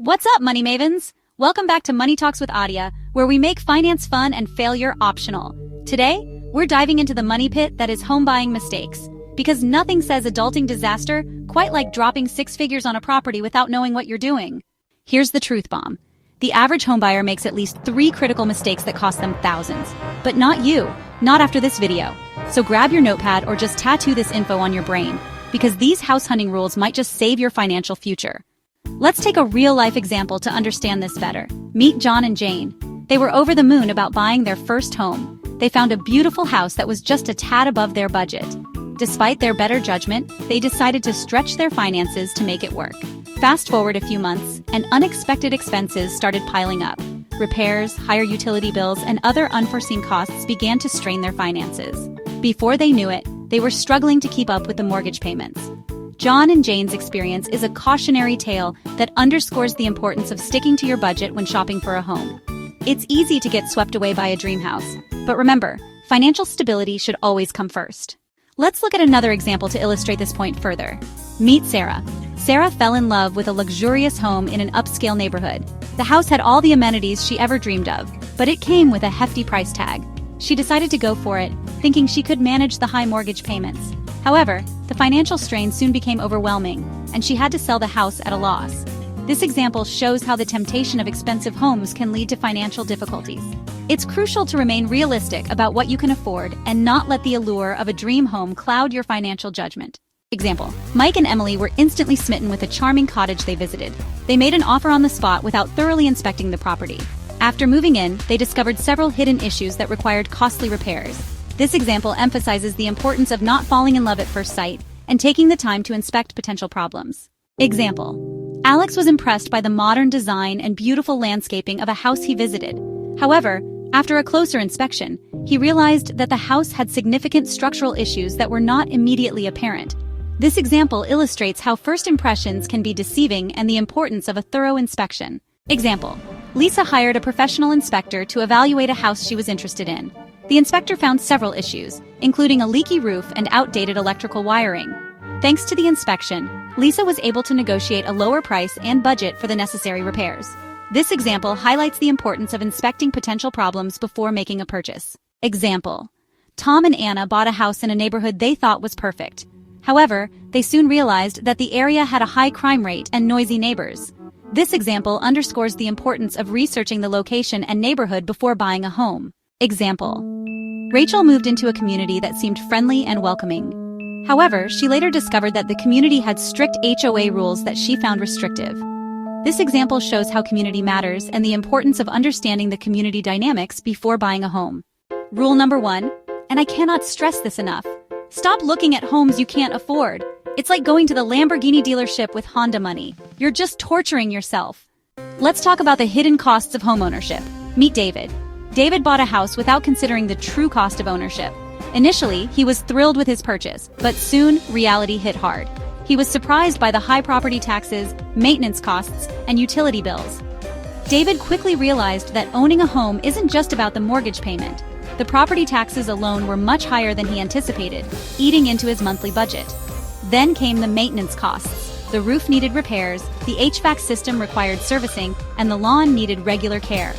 What's up, Money Mavens? Welcome back to Money Talks with Adia, where we make finance fun and failure optional. Today, we're diving into the money pit that is home buying mistakes. Because nothing says adulting disaster quite like dropping six figures on a property without knowing what you're doing. Here's the truth bomb. The average homebuyer makes at least 3 critical mistakes that cost them thousands. But not you, not after this video. So grab your notepad or just tattoo this info on your brain, because these house hunting rules might just save your financial future. Let's take a real-life example to understand this better. Meet John and Jane. They were over the moon about buying their first home. They found a beautiful house that was just a tad above their budget. Despite their better judgment, they decided to stretch their finances to make it work. Fast forward a few months, and unexpected expenses started piling up. Repairs, higher utility bills, and other unforeseen costs began to strain their finances. Before they knew it, they were struggling to keep up with the mortgage payments. John and Jane's experience is a cautionary tale that underscores the importance of sticking to your budget when shopping for a home. It's easy to get swept away by a dream house, but remember, financial stability should always come first. Let's look at another example to illustrate this point further. Meet Sarah. Sarah fell in love with a luxurious home in an upscale neighborhood. The house had all the amenities she ever dreamed of, but it came with a hefty price tag. She decided to go for it, thinking she could manage the high mortgage payments. However, the financial strain soon became overwhelming, and she had to sell the house at a loss. This example shows how the temptation of expensive homes can lead to financial difficulties. It's crucial to remain realistic about what you can afford and not let the allure of a dream home cloud your financial judgment. Example: Mike and Emily were instantly smitten with a charming cottage they visited. They made an offer on the spot without thoroughly inspecting the property. After moving in, they discovered several hidden issues that required costly repairs. This example emphasizes the importance of not falling in love at first sight and taking the time to inspect potential problems. Example: Alex was impressed by the modern design and beautiful landscaping of a house he visited. However, after a closer inspection, he realized that the house had significant structural issues that were not immediately apparent. This example illustrates how first impressions can be deceiving and the importance of a thorough inspection. Example: Lisa hired a professional inspector to evaluate a house she was interested in. The inspector found several issues, including a leaky roof and outdated electrical wiring. Thanks to the inspection, Lisa was able to negotiate a lower price and budget for the necessary repairs. This example highlights the importance of inspecting potential problems before making a purchase. Example: Tom and Anna bought a house in a neighborhood they thought was perfect. However, they soon realized that the area had a high crime rate and noisy neighbors. This example underscores the importance of researching the location and neighborhood before buying a home. Example: Rachel moved into a community that seemed friendly and welcoming. However, she later discovered that the community had strict HOA rules that she found restrictive. This example shows how community matters and the importance of understanding the community dynamics before buying a home. Rule number 1, and I cannot stress this enough: stop looking at homes you can't afford. It's like going to the Lamborghini dealership with Honda money. You're just torturing yourself. Let's talk about the hidden costs of homeownership. Meet David. David bought a house without considering the true cost of ownership. Initially, he was thrilled with his purchase, but soon reality hit hard. He was surprised by the high property taxes, maintenance costs, and utility bills. David quickly realized that owning a home isn't just about the mortgage payment. The property taxes alone were much higher than he anticipated, eating into his monthly budget. Then came the maintenance costs. The roof needed repairs, the HVAC system required servicing, and the lawn needed regular care.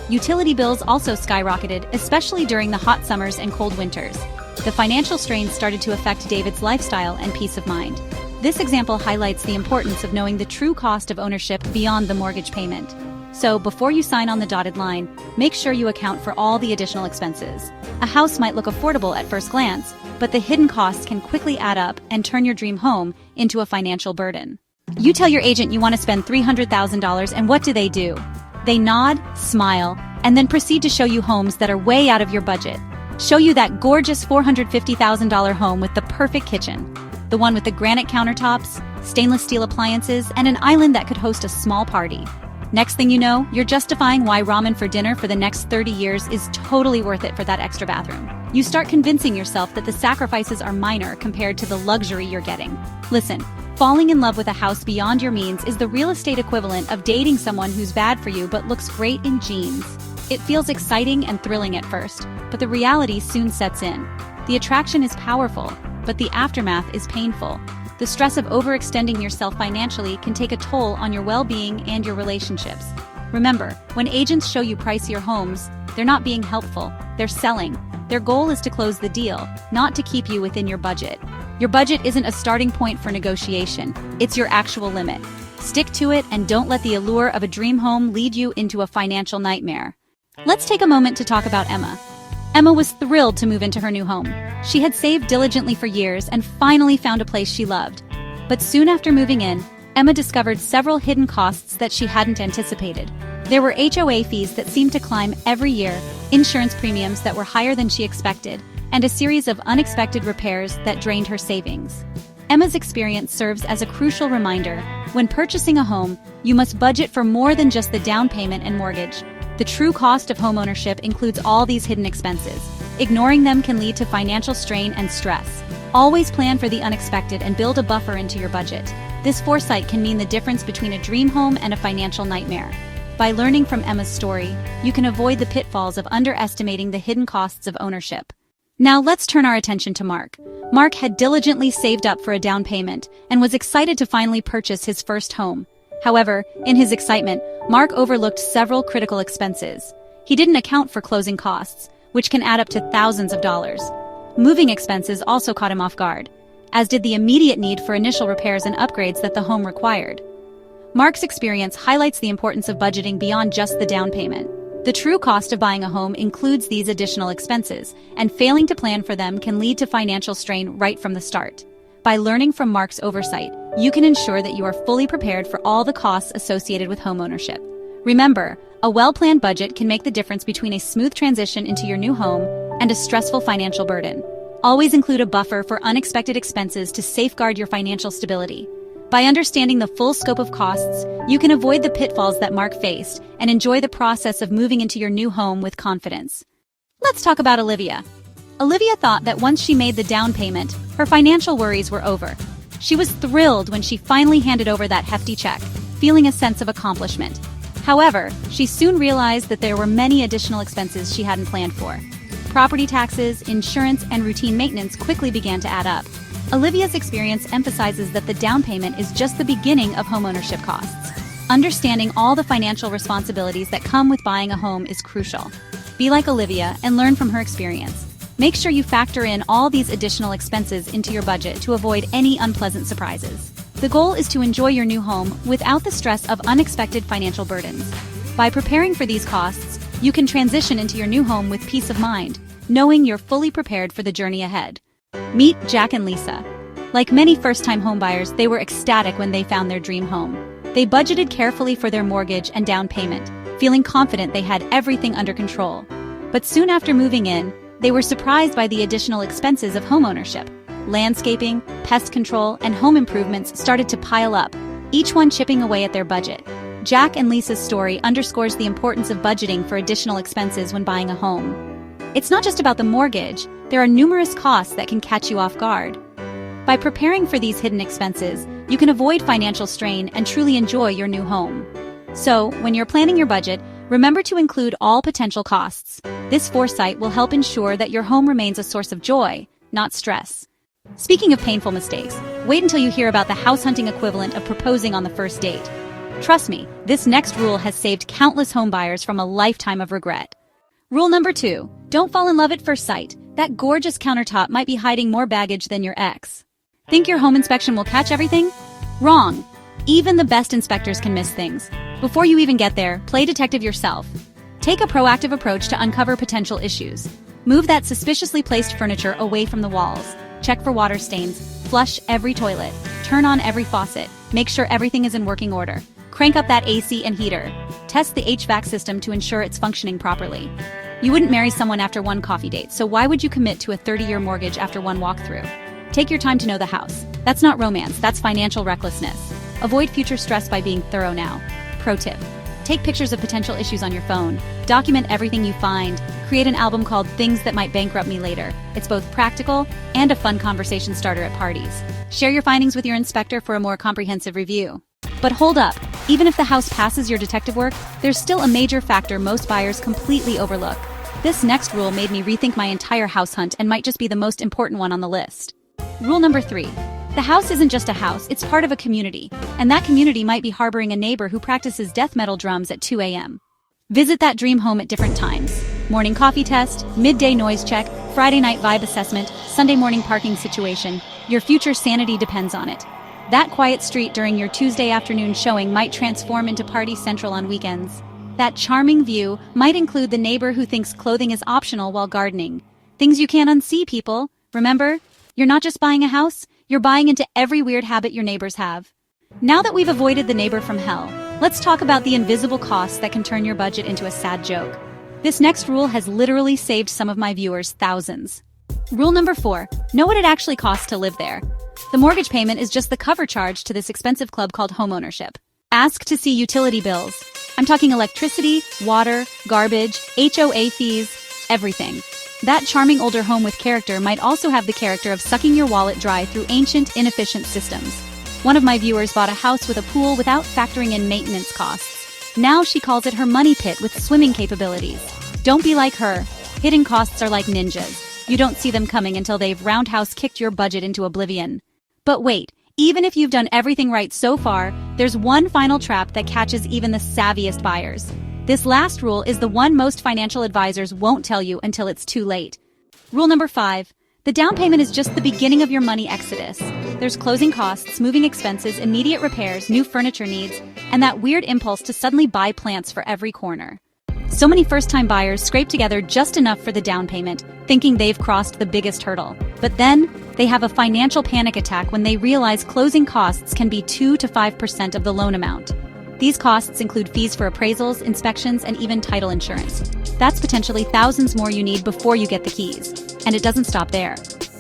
Utility bills also skyrocketed, especially during the hot summers and cold winters. The financial strain started to affect David's lifestyle and peace of mind. This example highlights the importance of knowing the true cost of ownership beyond the mortgage payment. So, before you sign on the dotted line, make sure you account for all the additional expenses. A house might look affordable at first glance, but the hidden costs can quickly add up and turn your dream home into a financial burden. You tell your agent you want to spend $300,000, and what do? They nod, smile, and then proceed to show you homes that are way out of your budget. Show you that gorgeous $450,000 home with the perfect kitchen. The one with the granite countertops, stainless steel appliances, and an island that could host a small party. Next thing you know, you're justifying why ramen for dinner for the next 30 years is totally worth it for that extra bathroom. You start convincing yourself that the sacrifices are minor compared to the luxury you're getting. Listen, falling in love with a house beyond your means is the real estate equivalent of dating someone who's bad for you but looks great in jeans. It feels exciting and thrilling at first, but the reality soon sets in. The attraction is powerful, but the aftermath is painful. The stress of overextending yourself financially can take a toll on your well-being and your relationships. Remember, when agents show you pricier homes, they're not being helpful, they're selling. Their goal is to close the deal, not to keep you within your budget. Your budget isn't a starting point for negotiation, it's your actual limit. Stick to it and don't let the allure of a dream home lead you into a financial nightmare. Let's take a moment to talk about Emma. Emma was thrilled to move into her new home. She had saved diligently for years and finally found a place she loved. But soon after moving in, Emma discovered several hidden costs that she hadn't anticipated. There were HOA fees that seemed to climb every year, insurance premiums that were higher than she expected, and a series of unexpected repairs that drained her savings. Emma's experience serves as a crucial reminder: when purchasing a home, you must budget for more than just the down payment and mortgage. The true cost of homeownership includes all these hidden expenses. Ignoring them can lead to financial strain and stress. Always plan for the unexpected and build a buffer into your budget. This foresight can mean the difference between a dream home and a financial nightmare. By learning from Emma's story, you can avoid the pitfalls of underestimating the hidden costs of ownership. Now let's turn our attention to Mark. Mark had diligently saved up for a down payment and was excited to finally purchase his first home. However, in his excitement, Mark overlooked several critical expenses. He didn't account for closing costs, which can add up to thousands of dollars. Moving expenses also caught him off guard, as did the immediate need for initial repairs and upgrades that the home required. Mark's experience highlights the importance of budgeting beyond just the down payment. The true cost of buying a home includes these additional expenses, and failing to plan for them can lead to financial strain right from the start. By learning from Mark's oversight, you can ensure that you are fully prepared for all the costs associated with homeownership. Remember, a well-planned budget can make the difference between a smooth transition into your new home and a stressful financial burden. Always include a buffer for unexpected expenses to safeguard your financial stability. By understanding the full scope of costs, you can avoid the pitfalls that Mark faced and enjoy the process of moving into your new home with confidence. Let's talk about Olivia. Olivia thought that once she made the down payment, her financial worries were over. She was thrilled when she finally handed over that hefty check, feeling a sense of accomplishment. However, she soon realized that there were many additional expenses she hadn't planned for. Property taxes, insurance, and routine maintenance quickly began to add up. Olivia's experience emphasizes that the down payment is just the beginning of homeownership costs. Understanding all the financial responsibilities that come with buying a home is crucial. Be like Olivia and learn from her experience. Make sure you factor in all these additional expenses into your budget to avoid any unpleasant surprises. The goal is to enjoy your new home without the stress of unexpected financial burdens. By preparing for these costs, you can transition into your new home with peace of mind, knowing you're fully prepared for the journey ahead. Meet Jack and Lisa. Like many first-time homebuyers, they were ecstatic when they found their dream home. They budgeted carefully for their mortgage and down payment, feeling confident they had everything under control. But soon after moving in, they were surprised by the additional expenses of homeownership. Landscaping, pest control, and home improvements started to pile up, each one chipping away at their budget. Jack and Lisa's story underscores the importance of budgeting for additional expenses when buying a home. It's not just about the mortgage, there are numerous costs that can catch you off guard. By preparing for these hidden expenses, you can avoid financial strain and truly enjoy your new home. So, when you're planning your budget, remember to include all potential costs. This foresight will help ensure that your home remains a source of joy, not stress. Speaking of painful mistakes, wait until you hear about the house hunting equivalent of proposing on the first date. Trust me, this next rule has saved countless homebuyers from a lifetime of regret. Rule number 2, don't fall in love at first sight. That gorgeous countertop might be hiding more baggage than your ex. Think your home inspection will catch everything? Wrong. Even the best inspectors can miss things. Before you even get there, play detective yourself. Take a proactive approach to uncover potential issues. Move that suspiciously placed furniture away from the walls. Check for water stains. Flush every toilet. Turn on every faucet. Make sure everything is in working order. Crank up that AC and heater. Test the HVAC system to ensure it's functioning properly. You wouldn't marry someone after one coffee date, so why would you commit to a 30-year mortgage after one walkthrough? Take your time to know the house. That's not romance, that's financial recklessness. Avoid future stress by being thorough now. Pro tip: take pictures of potential issues on your phone. Document everything you find. Create an album called Things That Might Bankrupt Me Later. It's both practical and a fun conversation starter at parties. Share your findings with your inspector for a more comprehensive review. But hold up, even if the house passes your detective work, there's still a major factor most buyers completely overlook. This next rule made me rethink my entire house hunt and might just be the most important one on the list. Rule number 3, The house isn't just a house, it's part of a community, and that community might be harboring a neighbor who practices death metal drums at 2 a.m. Visit that dream home at different times. Morning coffee test, midday noise check, Friday night vibe assessment, Sunday morning parking situation. Your future sanity depends on it. That quiet street during your Tuesday afternoon showing might transform into Party Central on weekends. That charming view might include the neighbor who thinks clothing is optional while gardening. Things you can't unsee, people. Remember, you're not just buying a house, you're buying into every weird habit your neighbors have. Now that we've avoided the neighbor from hell, let's talk about the invisible costs that can turn your budget into a sad joke. This next rule has literally saved some of my viewers thousands. Rule number 4, know what it actually costs to live there. The mortgage payment is just the cover charge to this expensive club called homeownership. Ask to see utility bills. I'm talking electricity, water, garbage, HOA fees, everything. That charming older home with character might also have the character of sucking your wallet dry through ancient, inefficient systems. One of my viewers bought a house with a pool without factoring in maintenance costs. Now she calls it her money pit with swimming capabilities. Don't be like her. Hidden costs are like ninjas. You don't see them coming until they've roundhouse kicked your budget into oblivion. But wait, even if you've done everything right so far, there's one final trap that catches even the savviest buyers. This last rule is the one most financial advisors won't tell you until it's too late. Rule number 5. The down payment is just the beginning of your money exodus. There's closing costs, moving expenses, immediate repairs, new furniture needs, and that weird impulse to suddenly buy plants for every corner. So many first-time buyers scrape together just enough for the down payment, thinking they've crossed the biggest hurdle. But then, they have a financial panic attack when they realize closing costs can be 2 to 5% of the loan amount. These costs include fees for appraisals, inspections, and even title insurance. That's potentially thousands more you need before you get the keys. And it doesn't stop there.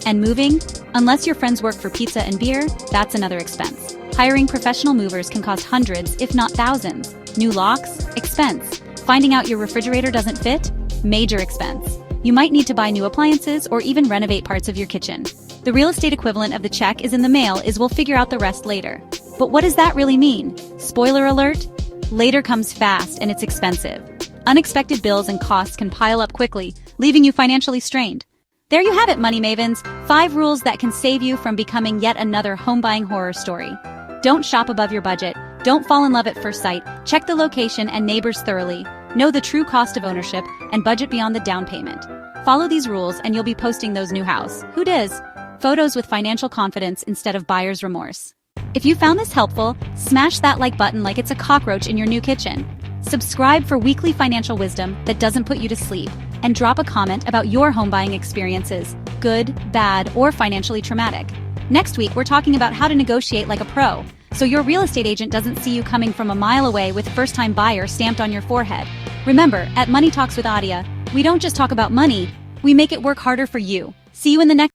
And moving? Unless your friends work for pizza and beer, that's another expense. Hiring professional movers can cost hundreds, if not thousands. New locks? Expense. Finding out your refrigerator doesn't fit? Major expense. You might need to buy new appliances or even renovate parts of your kitchen. The real estate equivalent of the check is in the mail is we'll figure out the rest later. But what does that really mean? Spoiler alert? Later comes fast and it's expensive. Unexpected bills and costs can pile up quickly, leaving you financially strained. There you have it, money mavens. 5 rules that can save you from becoming yet another home buying horror story. Don't shop above your budget. Don't fall in love at first sight. Check the location and neighbors thoroughly. Know the true cost of ownership and budget beyond the down payment. Follow these rules and you'll be posting those new house. Who dis? Photos with financial confidence instead of buyer's remorse. If you found this helpful, smash that like button like it's a cockroach in your new kitchen. Subscribe for weekly financial wisdom that doesn't put you to sleep, and drop a comment about your home buying experiences, good, bad, or financially traumatic. Next week, we're talking about how to negotiate like a pro, so your real estate agent doesn't see you coming from a mile away with first-time buyer stamped on your forehead. Remember, at Money Talks with Adia, we don't just talk about money, we make it work harder for you. See you in the next